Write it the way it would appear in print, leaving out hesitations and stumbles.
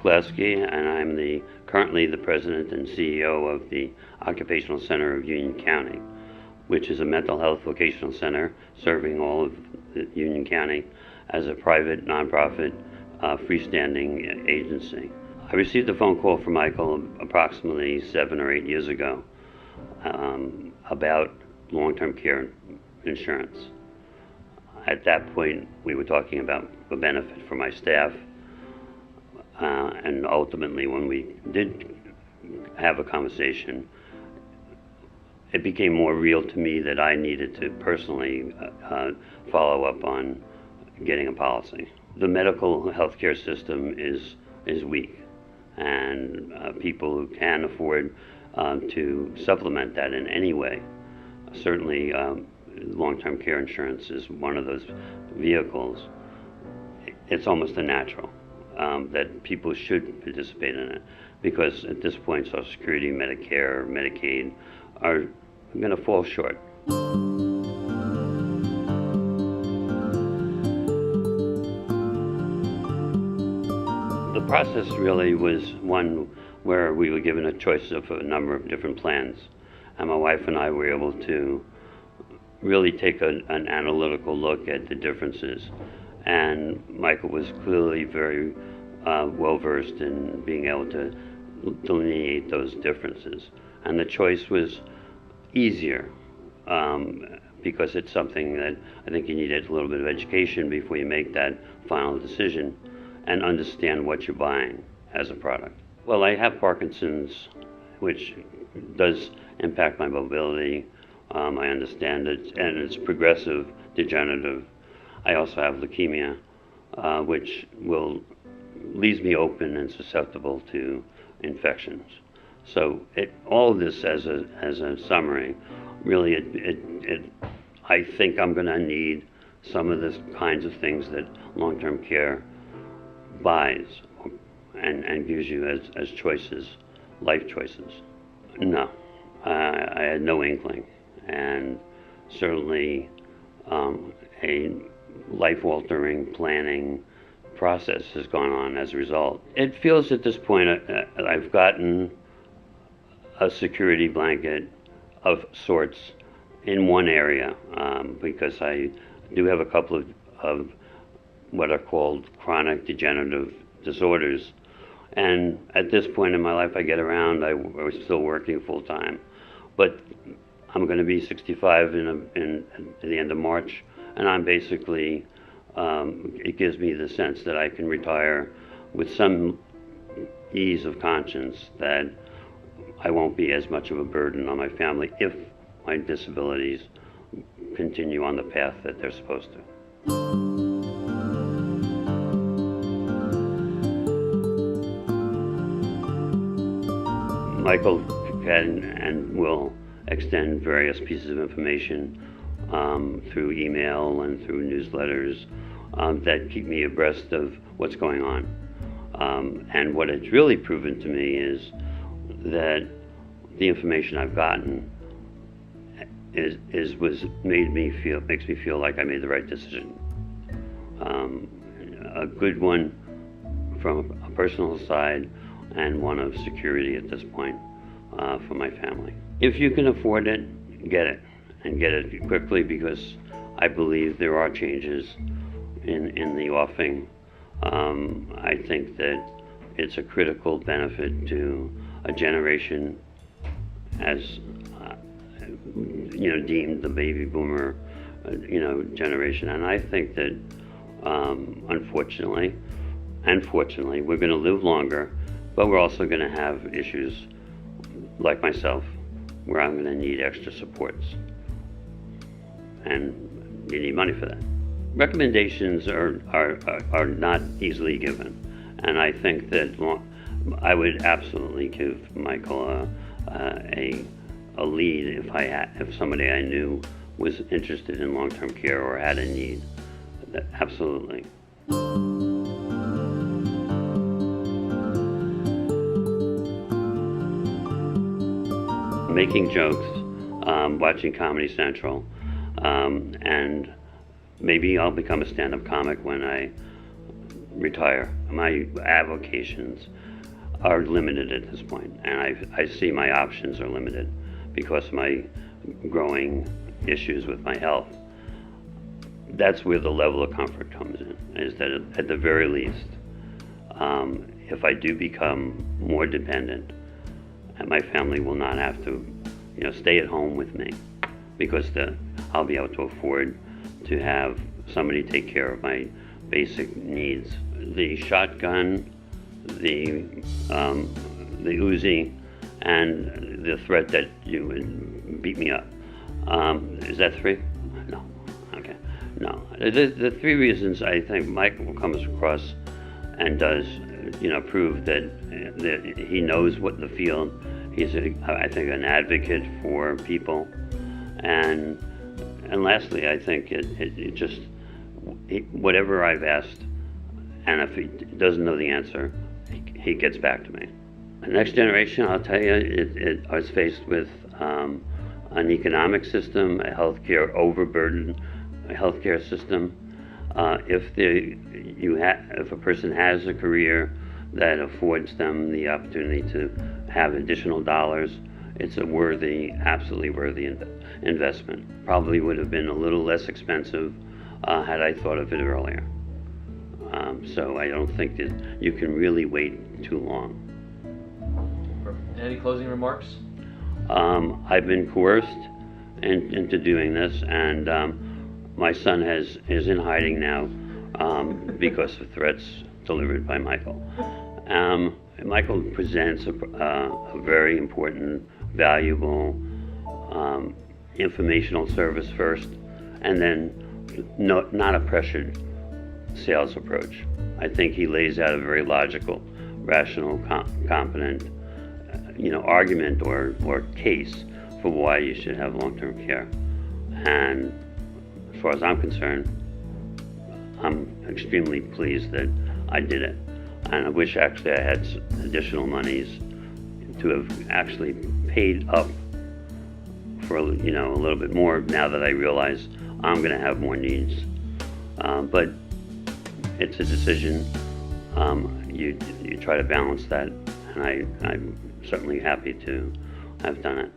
Lasky, and I'm currently the president and CEO of the Occupational Center of Union County, which is a mental health vocational center serving all of Union County as a private, nonprofit, freestanding agency. I received a phone call from Michael approximately 7 or 8 years ago about long-term care insurance. At that point, we were talking about the benefit for my staff, and ultimately, when we did have a conversation, it became more real to me that I needed to personally follow up on getting a policy. The medical healthcare system is weak, and people who can afford to supplement that in any way, certainly long-term care insurance is one of those vehicles. It's almost a natural that people should participate in it, because at this point Social Security, Medicare, Medicaid are going to fall short. The process really was one where we were given a choice of a number of different plans, and my wife and I were able to really take an analytical look at the differences. And Michael was clearly very well-versed in being able to delineate those differences. And the choice was easier because it's something that I think you need a little bit of education before you make that final decision and understand what you're buying as a product. Well, I have Parkinson's, which does impact my mobility. I understand it, and it's progressive, degenerative. I also have leukemia, which leaves me open and susceptible to infections. So all of this as a summary, really, I think I'm going to need some of the kinds of things that long-term care buys and gives you as choices, life choices. No, I had no inkling, and certainly a life-altering planning process has gone on as a result. It feels at this point I've gotten a security blanket of sorts in one area, because I do have a couple of what are called chronic degenerative disorders. And at this point in my life, I get around, I was still working full time, but I'm going to be 65 at the end of March, and I'm basically, it gives me the sense that I can retire with some ease of conscience that I won't be as much of a burden on my family if my disabilities continue on the path that they're supposed to. Michael can and will extend various pieces of information through email and through newsletters that keep me abreast of what's going on. And what it's really proven to me is that the information I've gotten makes me feel like I made the right decision. A good one from a personal side, and one of security at this point for my family. If you can afford it, get it, and get it quickly, because I believe there are changes in the offing. I think that it's a critical benefit to a generation as deemed the baby boomer generation, and I think that unfortunately and fortunately we're going to live longer, but we're also going to have issues like myself where I'm going to need extra supports, and you need money for that. Recommendations are not easily given, and I think that I would absolutely give Michael a lead if somebody I knew was interested in long-term care or had a need. Absolutely. Making jokes, watching Comedy Central, and maybe I'll become a stand-up comic when retire. My avocations are limited at this point, and I see my options are limited because of my growing issues with my health. That's where the level of comfort comes in, is that at the very least, if I do become more dependent, and my family will not have to, stay at home with me, because I'll be able to afford to have somebody take care of my basic needs. The shotgun, the Uzi, and the threat that you would beat me up. Is that 3? No. Okay. No. The 3 reasons I think Michael comes across and does, prove that he knows what the field. He's, I think, an advocate for people, and lastly, I think it just whatever I've asked, and if he doesn't know the answer, he gets back to me. The next generation, I'll tell you, it is faced with an economic system, a healthcare overburdened healthcare system. If a person has a career that affords them the opportunity to have additional dollars, it's a absolutely worthy investment. Probably would have been a little less expensive had I thought of it earlier. So I don't think that you can really wait too long. Any closing remarks? I've been coerced into doing this, and my son is in hiding now because of threats delivered by Michael. Michael presents a very important, valuable, informational service first, and then not a pressured sales approach. I think he lays out a very logical, rational, competent, argument or case for why you should have long-term care. And as far as I'm concerned, I'm extremely pleased that I did it. And I wish actually I had additional monies to have actually paid up for a little bit more now that I realize I'm going to have more needs. But it's a decision. You try to balance that, and I'm certainly happy to have done it.